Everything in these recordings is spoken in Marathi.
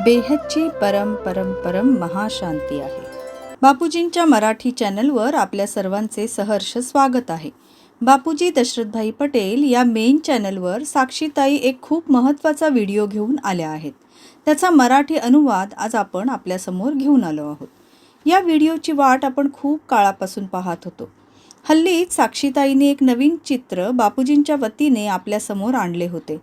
बेहदची परम परम परम महाशांती आहे. बापूजींच्या मराठी चॅनलवर आपल्या सर्वांचे सहर्ष स्वागत आहे. बापूजी दशरथभाई पटेल या मेन चॅनलवर साक्षीताई एक खूप महत्त्वाचा व्हिडिओ घेऊन आल्या आहेत. त्याचा मराठी अनुवाद आज आपण आपल्यासमोर घेऊन आलो आहोत. या व्हिडिओची वाट आपण खूप काळापासून पाहत होतो. हल्लीच साक्षीताईने एक नवीन चित्र बापूजींच्या वतीने आपल्यासमोर आणले होते.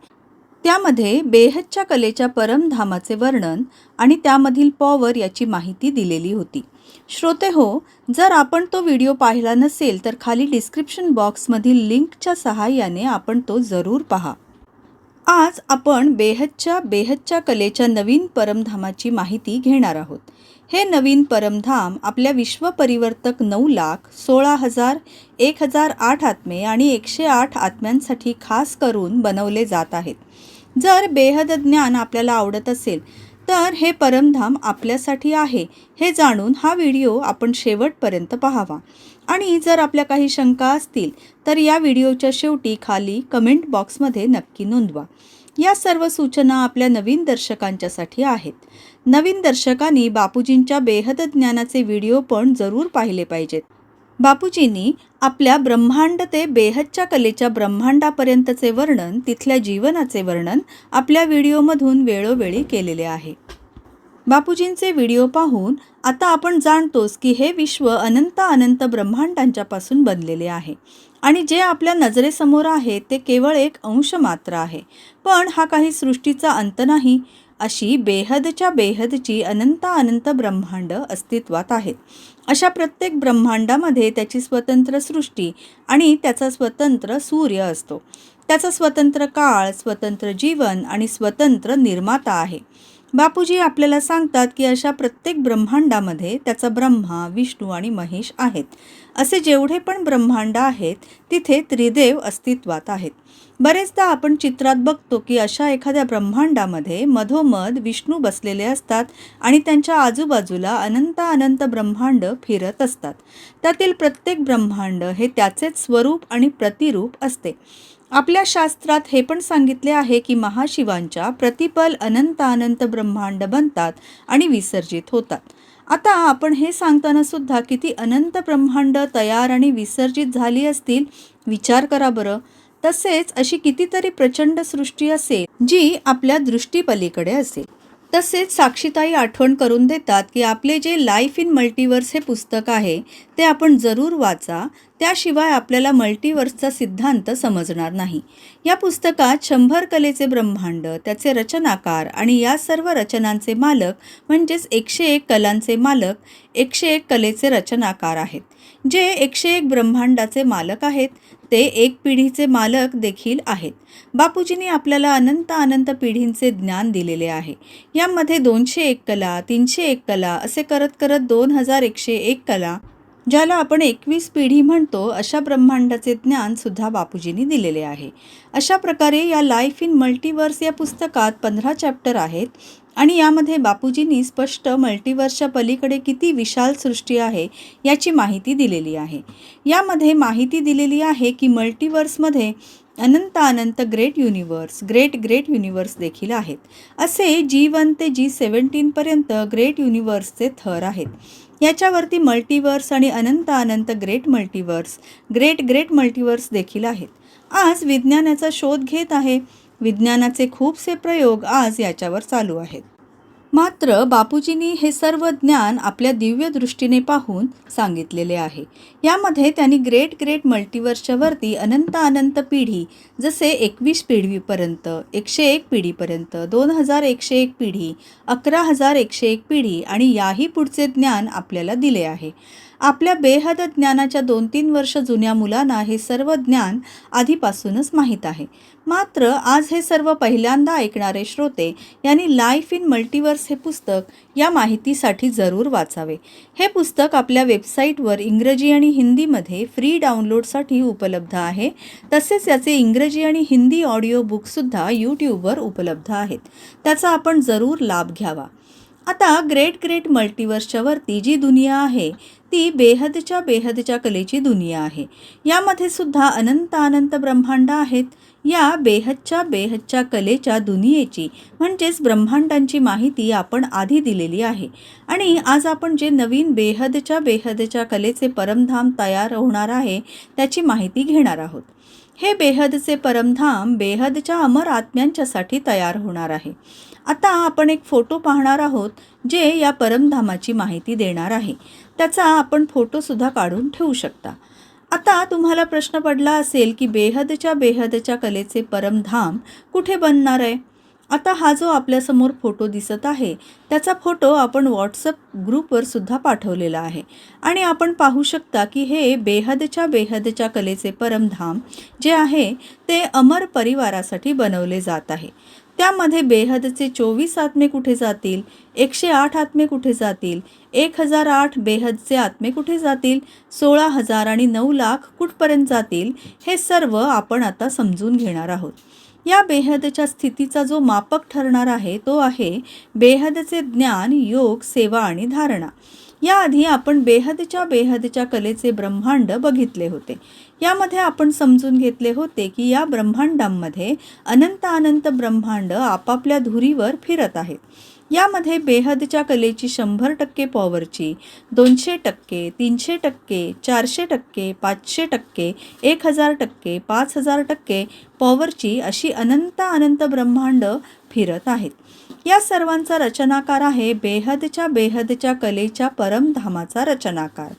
त्यामध्ये बेहदच्या कलेच्या परमधामाचे वर्णन आणि त्यामधील पॉवर याची माहिती दिलेली होती. श्रोते हो, जर आपण तो व्हिडिओ पाहिला नसेल तर खाली डिस्क्रिप्शन बॉक्समधील लिंकच्या सहाय्याने आपण तो जरूर पहा. आज आपण बेहदच्या कलेच्या नवीन परमधामाची माहिती घेणार आहोत. हे नवीन परमधाम आपल्या विश्वपरिवर्तक 9,16,000, 1,008 आत्मे आणि 108 आत्म्यांसाठी खास करून बनवले जात आहेत. जर बेहद ज्ञान आपल्याला आवडत असेल तर हे परमधाम आपल्यासाठी आहे हे जाणून हा व्हिडिओ आपण शेवटपर्यंत पाहावा. आणि जर आपल्या काही शंका असतील तर या व्हिडिओच्या शेवटी खाली कमेंट बॉक्समध्ये नक्की नोंदवा. या सर्व सूचना आपल्या नवीन दर्शकांच्यासाठी आहेत. नवीन दर्शकांनी बापूजींच्या बेहद ज्ञानाचे व्हिडिओ पण जरूर पाहिले पाहिजेत. बापूजींनी आपल्या ब्रह्मांड ते बेहदच्या कलेच्या ब्रह्मांडापर्यंतचे वर्णन, तिथल्या जीवनाचे वर्णन आपल्या व्हिडिओमधून वेळोवेळी केलेले आहे. बापूजींचे व्हिडिओ पाहून आता आपण जाणतोच की हे विश्व अनंत ब्रह्मांडांच्यापासून बनलेले आहे आणि जे आपल्या नजरेसमोर आहे ते केवळ एक अंश मात्र आहे. पण हा काही सृष्टीचा अंत नाही. अशी बेहदच्या बेहदची अनंत ब्रह्मांड अस्तित्वात आहेत. अशा प्रत्येक ब्रह्मांडामध्ये त्याची स्वतंत्र सृष्टी आणि त्याचा स्वतंत्र सूर्य असतो. त्याचा स्वतंत्र काळ, स्वतंत्र जीवन आणि स्वतंत्र निर्माता आहे. बापूजी आपल्याला सांगतात की अशा प्रत्येक ब्रह्मांडामध्ये त्याचा ब्रह्मा, विष्णू आणि महेश आहेत. असे जेवढे पण ब्रह्मांड आहेत तिथे त्रिदेव अस्तित्वात आहेत. बरेचदा आपण चित्रात बघतो की अशा एखाद्या ब्रह्मांडामध्ये मधोमध विष्णू बसलेले असतात आणि त्यांच्या आजूबाजूला अनंत ब्रह्मांड फिरत असतात. त्यातील प्रत्येक ब्रह्मांड हे त्याचेच स्वरूप आणि प्रतिरूप असते. आपल्या शास्त्रात हे पण सांगितले आहे की महाशिवांच्या प्रतिपल अनंत ब्रह्मांड बनतात आणि विसर्जित होतात. आता आपण हे सांगताना सुद्धा किती अनंत ब्रह्मांड तयार आणि विसर्जित झाली असतील विचार करा बरं. तसेच अशी कितीतरी प्रचंड सृष्टी असेल जी आपल्या दृष्टीपलीकडे असेल. तसेच साक्षीताई आठवण करून देतात की आपले जे लाईफ इन मल्टिवर्स हे पुस्तक आहे ते आपण जरूर वाचा. त्याशिवाय आपल्याला मल्टिवर्सचा सिद्धांत समजणार नाही. या पुस्तकात 100 कलेचे ब्रह्मांड, त्याचे रचनाकार आणि या सर्व रचनांचे मालक म्हणजेच 101 कलांचे मालक, 101 कलेचे रचनाकार आहेत. जे 101 ब्रह्मांडाचे मालक आहेत ते एक पिढीचे मालक देखील आहेत. बापूजींनी आपल्याला अनंत पिढींचे ज्ञान दिलेले आहे. यामध्ये 201 कला, 301 कला असे करत 2101 कला, ज्याला आपण 21 पिढी म्हणतो, अशा ब्रह्मांडाचे ज्ञान सुद्धा बापूजींनी दिलेले आहे. अशा प्रकारे या लाईफ इन मल्टिवर्स या पुस्तकात 15 चॅप्टर आहेत आणि यामध्ये बापूजींनी स्पष्ट मल्टिवर्सच्या पलीकडे किती विशाल सृष्टी आहे याची माहिती दिलेली आहे. यामध्ये माहिती दिलेली आहे की मल्टिवर्समध्ये अनंत ग्रेट युनिवर्स देखील आहेत. असे G1 ते G17 पर्यंत ग्रेट युनिवर्सचे थर आहेत. याच्यावरती मल्टिवर्स आणि अनंत ग्रेट मल्टिवर्स देखील आहेत. आज विज्ञानाचा शोध घेत आहे. विज्ञानाचे खूपसे प्रयोग आज याच्यावर चालू आहेत. मात्र बापूजींनी हे सर्व ज्ञान आपल्या दिव्य दृष्टीने पाहून सांगितलेले आहे. यामध्ये त्यांनी ग्रेट मल्टिवर्सच्या वरती अनंत पिढी, जसे 21 पिढीपर्यंत, 101 पिढीपर्यंत, 2101 पिढी, 11,101 पिढी आणि याही पुढचे ज्ञान आपल्याला दिले आहे. आपल्या बेहद ज्ञानाच्या 2-3 वर्ष जुन्या मुलांना हे सर्व ज्ञान आधीपासूनच माहीत आहे. मात्र आज हे सर्व पहिल्यांदा ऐकणारे श्रोते यांनी लाईफ इन मल्टिवर्स हे पुस्तक या माहितीसाठी जरूर वाचावे. हे पुस्तक आपल्या वेबसाईटवर इंग्रजी आणि हिंदीमध्ये फ्री डाउनलोडसाठी उपलब्ध आहे. तसेच याचे इंग्रजी आणि हिंदी ऑडिओ बुकसुद्धा यूट्यूबवर उपलब्ध आहेत. त्याचा आपण जरूर लाभ घ्यावा. आता ग्रेट मल्टिवर्सच्या वरती जी दुनिया आहे ती बेहदच्या कलेची दुनिया आहे. यामध्ये सुद्धा अनंत ब्रह्मांड आहेत. या बेहदच्या कलेच्या दुनियेची म्हणजेच ब्रह्मांडांची माहिती आपण आधी दिलेली आहे आणि आज आपण जे नवीन बेहदच्या कलेचे परमधाम तयार होणार आहे त्याची माहिती घेणार आहोत। हे बेहदचे परमधाम बेहदच्या अमर आत्म्यांच्यासाठी तयार होणार आहे। आता आपण एक फोटो पाहणार आहोत जे या परमधामाची माहिती देणार आहे। त्याचा आपण फोटोसुद्धा काढून ठेवू शकता। आता तुम्हाला प्रश्न पडला असेल की बेहदच्या कलेचे परमधाम कुठे बनणार आहे। आता हा जो आपल्यासमोर फोटो दिसत आहे त्याचा फोटो आपण व्हॉट्सअप ग्रुपवर सुद्धा पाठवलेला आहे आणि आपण पाहू शकता की हे बेहदच्या कलेचे परमधाम जे आहे ते अमर परिवारासाठी बनवले जात आहे। त्यामध्ये बेहदचे 24 आत्मे कुठे जातील, 108 आत्मे कुठे जातील, 1008 बेहदचे आत्मे कुठे जातील, 16,000 आणि 9 लाख कुठपर्यंत जातील, हे सर्व आपण आता समजून घेणार आहोत। या बेहदच्या स्थितीचा जो मापक ठरणार आहे तो आहे बेहदचे ज्ञान, योग, सेवा आणि धारणा। याआधी आपण बेहदच्या कलेचे ब्रह्मांड बघितले होते। यामध्ये आपण समजून घेतले होते की या ब्रह्मांडांमध्ये अनंत ब्रह्मांड आपापल्या धुरीवर फिरत आहेत। यामध्ये बेहदच्या कलेची 100% पॉवरची, 200%, 300%, 400%, 500%, 1000%, 5000% पॉवरची अशी अनंत ब्रह्मांड फिरत आहेत। या सर्वांचा रचनाकार आहे बेहदच्या कलेच्या परमधामाचा रचनाकार।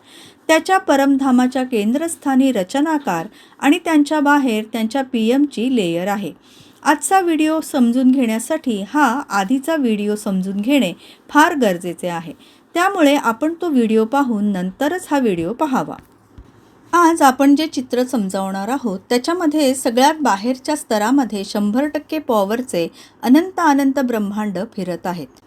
त्याच्या परमधामाच्या केंद्रस्थानी रचनाकार आणि त्यांच्या बाहेर त्यांच्या पीएमची लेयर आहे। आजचा व्हिडिओ समजून घेण्यासाठी हा आधीचा व्हिडिओ समजून घेणे फार गरजेचे आहे। त्यामुळे आपण तो व्हिडिओ पाहून नंतरच हा व्हिडिओ पाहावा। आज आपण जे चित्र समजावणार आहोत त्याच्यामध्ये सगळ्यात बाहेरच्या स्तरामध्ये 100% पॉवरचे अनंत ब्रह्मांड फिरत आहेत।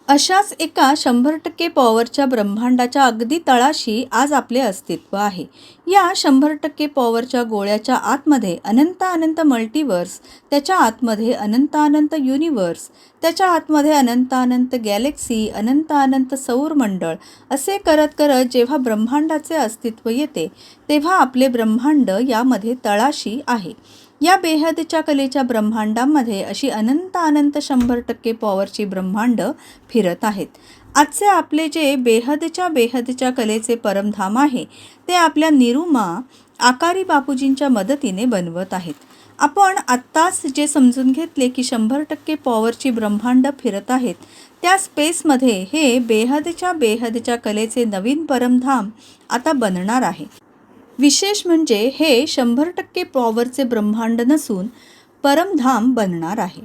अशाच एका 100% पॉवरच्या ब्रह्मांडाच्या अगदी तळाशी आज आपले अस्तित्व आहे। या 100% पॉवरच्या गोळ्याच्या आतमध्ये अनंत मल्टिवर्स, त्याच्या आतमध्ये अनंत युनिवर्स, त्याच्या आतमध्ये अनंत गॅलेक्सी, अनंत सौरमंडळ असे करत जेव्हा ब्रह्मांडाचे अस्तित्व येते तेव्हा आपले ब्रह्मांड यामध्ये तळाशी आहे। या बेहदच्या कलेच्या ब्रह्मांडामध्ये अशी अनंत 100% पॉवरची ब्रह्मांड फिरत आहेत। आजचे आपले जे बेहदच्या कलेचे परमधाम आहे ते आपल्या निरुमा आकारी बापूजींच्या मदतीने बनवत आहेत। आपण आत्ताच जे समजून घेतले की 100% पॉवरची ब्रह्मांड फिरत आहेत त्या स्पेसमध्ये हे बेहदच्या कलेचे नवीन परमधाम आता बनणार आहे। विशेष म्हणजे हे 100% पॉवरचे ब्रह्मांड नसून परमधाम बनणार आहे।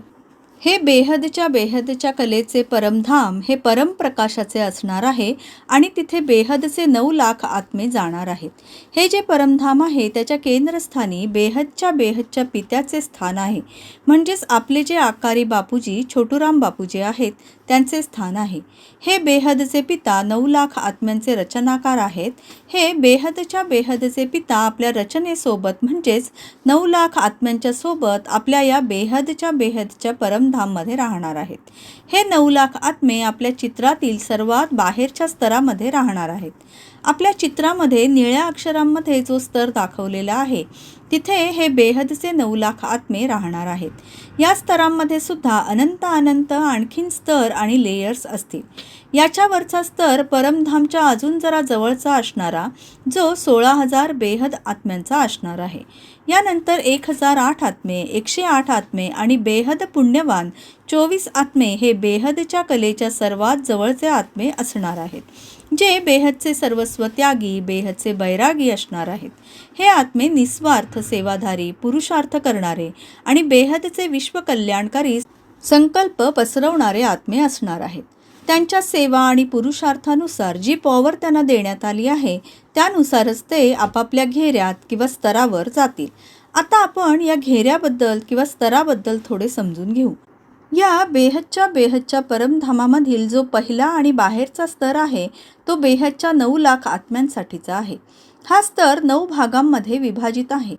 हे बेहदच्या कलेचे परमधाम हे परमप्रकाशाचे असणार आहे आणि तिथे बेहदचे 9 लाख आत्मे जाणार आहेत। हे जे परमधाम आहे त्याच्या केंद्रस्थानी बेहदच्या पित्याचे स्थान आहे, म्हणजेच आपले जे आकारी बापूजी छोटूराम बापूजी आहेत त्यांचे स्थान आहे। हे बेहदचे पिता 9 लाख आत्म्यांचे रचनाकार आहेत। हे बेहदचे पिता आपल्या रचनेसोबत म्हणजेच 9 लाख आत्म्यांच्या सोबत आपल्या या बेहदच्या परमधाममध्ये राहणार आहेत। हे 9 लाख आत्मे आपल्या चित्रातील सर्वात बाहेरच्या स्तरामध्ये राहणार आहेत। आपल्या चित्रामध्ये निळ्या अक्षरांमध्ये जो स्तर दाखवलेला आहे तिथे हे बेहदचे 9 लाख आत्मे राहणार आहेत। या स्तरांमध्ये सुद्धा अनंत आणखीन स्तर आणि लेयर्स असतील। याच्यावरचा स्तर परमधामच्या अजून जरा जवळचा असणारा जो 16,000 बेहद आत्म्यांचा असणार आहे। यानंतर 1008 आत्मे, 108 आत्मे आणि बेहद पुण्यवान 24 आत्मे हे बेहदच्या कलेच्या सर्वात जवळचे आत्मे असणार आहेत, जे बेहदचे सर्वस्व त्यागी, बेहदचे बैरागी असणार आहेत। हे आत्मे निस्वार्थ सेवाधारी, पुरुषार्थ करणारे आणि बेहदचे विश्वकल्याणकारी संकल्प पसरवणारे आत्मे असणार आहेत। त्यांच्या सेवा आणि पुरुषार्थानुसार जी पॉवर त्यांना देण्यात आली आहे त्यानुसारच ते आपापल्या घेऱ्यात किंवा स्तरावर जातील। आता आपण या घेऱ्याबद्दल किंवा स्तराबद्दल थोडे समजून घेऊ। या बेहदच्या परमधामामधील जो पहिला आणि बाहेरचा स्तर आहे तो बेहदच्या 9 लाख आत्म्यांसाठीचा आहे। हा स्तर 9 भागांमध्ये विभाजित आहे।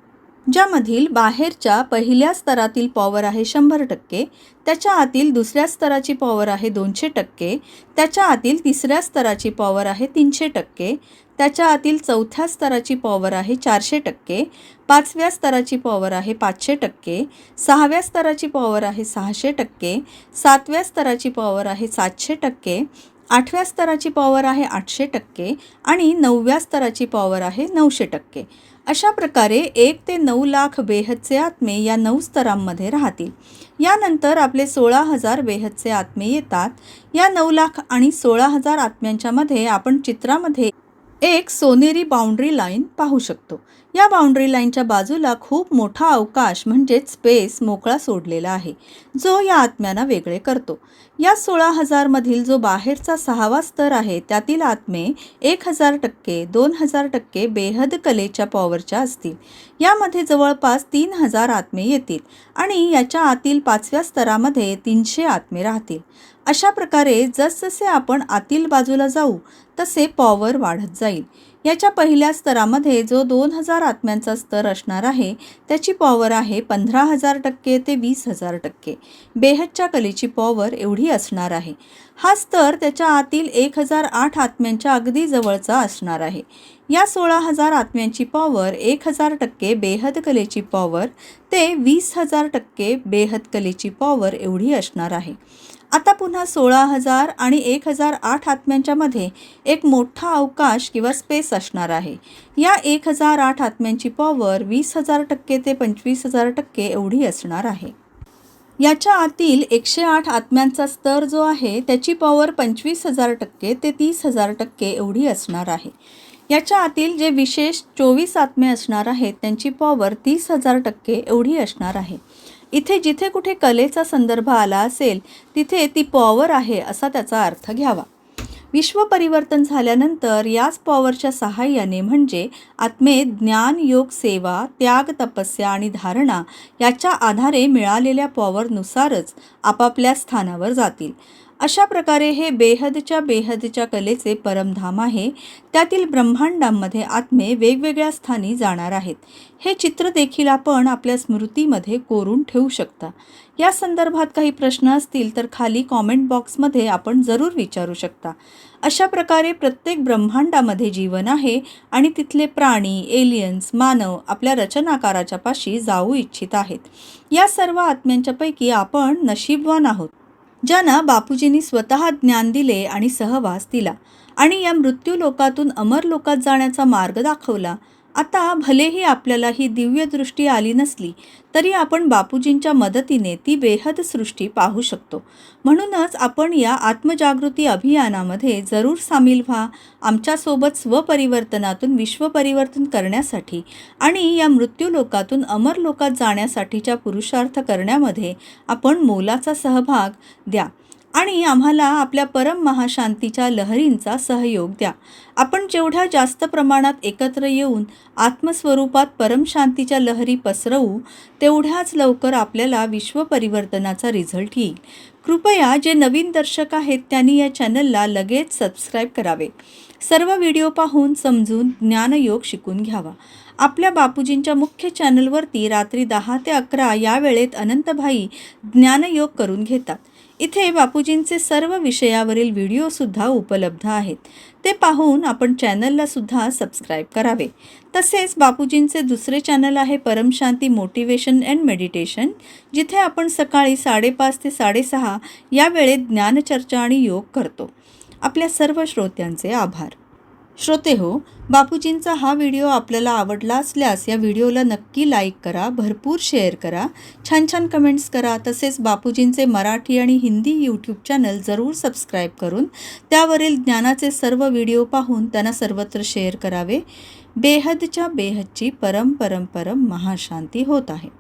ज्यामधील बाहेरच्या पहिल्या स्तरातील पॉवर आहे 100%, त्याच्या आतील दुसऱ्या स्तराची पॉवर आहे 200%, त्याच्या आतील तिसऱ्या स्तराची पॉवर आहे 300%, त्याच्या आतील चौथ्या स्तराची पॉवर आहे 400%, पाचव्या स्तराची पॉवर आहे 500%, सहाव्या स्तराची पॉवर आहे 600%, सातव्या स्तराची पॉवर आहे 700%, आठव्या स्तराची पॉवर आहे 800% आणि नवव्या स्तराची पॉवर आहे 900%. अशा प्रकारे 1 ते 9 लाख बेहदचे आत्मे या 9 स्तरांमध्ये राहतील. यानंतर आपले 16,000 बेहदचे आत्मे येतात. या 9 लाख आणि 16,000 आत्म्यांच्या मध्ये आपण चित्रामध्ये एक सोनेरी बाउंड्री लाईन पाहू शकतो. या बाउंड्री लाईनच्या बाजूला खूप मोठा अवकाश म्हणजेच स्पेस मोकळा सोडलेला आहे, जो या आत्म्यांना वेगळे करतो. या 16,000 मधील जो बाहेरचा 6वा स्तर आहे त्यातील आत्मे 1,000%, 2,000% बेहद कलेच्या पॉवरच्या असतील. यामध्ये जवळपास 3,000 आत्मे येतील आणि याच्या आतील 5व्या स्तरामध्ये 300 आत्मे राहतील. अशा प्रकारे जसजसे आपण आतील बाजूला जाऊ तसे पॉवर वाढत जाईल. याच्या पहिल्या स्तरामध्ये जो 2,000 आत्म्यांचा स्तर असणार आहे त्याची पॉवर आहे 15,000% ते 20,000%. बेहदच्या कलेची पॉवर एवढी असणार आहे. हा स्तर त्याच्या आतील 1,008 आत्म्यांच्या अगदी जवळचा असणार आहे. या 16,000 आत्म्यांची पॉवर 1,000% बेहद कलेची पॉवर ते 20,000% बेहद कलेची पॉवर एवढी असणार आहे. आता पुन्हा 16,000 आणि 1,008 आत्म्यांच्या मध्ये एक मोठा अवकाश किंवा स्पेस असणार आहे. या 1,008 आत्म्यांची पॉवर 20,000% ते 25,000% एवढी असणार आहे. याच्या आतील 108 आत्म्यांचा स्तर जो आहे त्याची पॉवर 25,000% ते 30,000% एवढी असणार आहे. याच्या आतील जे विशेष 24 आत्मे असणार आहेत त्यांची पॉवर 30,000% एवढी असणार आहे. इथे जिथे कुठे कलेचा संदर्भ आला असेल तिथे ती पॉवर आहे असा त्याचा अर्थ घ्यावा. विश्व परिवर्तन झाल्यानंतर याच पॉवरच्या सहाय्याने म्हणजे आत्मे ज्ञान, योग, सेवा, त्याग, तपस्या आणि धारणा याच्या आधारे मिळालेल्या पॉवरनुसारच आपापल्या स्थानावर जातील. अशा प्रकारे हे बेहदच्या कलेचे परमधाम आहे. त्यातील ब्रह्मांडांमध्ये आत्मे वेगवेगळ्या स्थानी जाणार आहेत. हे चित्र देखील आपण आपल्या स्मृतीमध्ये कोरून ठेवू शकता. या संदर्भात काही प्रश्न असतील तर खाली कॉमेंट बॉक्समध्ये आपण जरूर विचारू शकता. अशा प्रकारे प्रत्येक ब्रह्मांडामध्ये जीवन आहे आणि तिथले प्राणी, एलियन्स, मानव आपल्या रचनाकाराच्या पाशी जाऊ इच्छित आहेत. या सर्व आत्म्यांच्यापैकी आपण नशीबवान आहोत ज्यांना बापूजींनी स्वतः ज्ञान दिले आणि सहवास दिला आणि या मृत्यू लोकातून अमर लोकात जाण्याचा मार्ग दाखवला. आता भलेही आपल्याला ही दिव्य दृष्टी आली नसली तरी आपण बापूजींच्या मदतीने ती बेहद सृष्टी पाहू शकतो. म्हणूनच आपण या आत्मजागृती अभियानामध्ये जरूर सामील व्हा. आमच्यासोबत स्वपरिवर्तनातून विश्वपरिवर्तन करण्यासाठी आणि या मृत्यू लोकातून अमर लोकात जाण्यासाठीच्या पुरुषार्थ करण्यामध्ये आपण मोलाचा सहभाग द्या आणि आम्हाला आपल्या परम महाशांतीच्या लहरींचा सहयोग द्या. आपण जेवढ्या जास्त प्रमाणात एकत्र येऊन आत्मस्वरूपात परमशांतीच्या लहरी पसरवू तेवढ्याच लवकर आपल्याला विश्वपरिवर्तनाचा रिझल्ट येईल. कृपया जे नवीन दर्शक आहेत त्यांनी या चॅनलला लगेच सबस्क्राईब करावे. सर्व व्हिडिओ पाहून समजून ज्ञानयोग शिकून घ्यावा. आपल्या बापूजींच्या मुख्य चॅनलवरती रात्री 10 ते 11 या वेळेत अनंतभाई ज्ञानयोग करून घेतात. इथे बापूजींचे सर्व विषयावरील व्हिडिओसुद्धा उपलब्ध आहेत. ते पाहून आपण चॅनलला सुद्धा सबस्क्राईब करावे. तसेच बापूजींचे दुसरे चॅनल आहे परमशांती मोटिवेशन अँड मेडिटेशन, जिथे आपण सकाळी 5:30 ते 6:30 या वेळेत ज्ञानचर्चा आणि योग करतो. आपल्या सर्व श्रोत्यांचे आभार. श्रोते हो, बापूजींचा हा व्हिडिओ आपल्याला आवडला असल्यास या व्हिडिओला नक्की लाईक करा, भरपूर शेअर करा, छान छान कमेंट्स करा. तसेच बापूजींचे मराठी आणि हिंदी यूट्यूब चॅनल जरूर सबस्क्राईब करून त्यावरील ज्ञानाचे सर्व व्हिडिओ पाहून त्यांना सर्वत्र शेअर करावे. बेहदच्या बेहदची परम महाशांती होत आहे.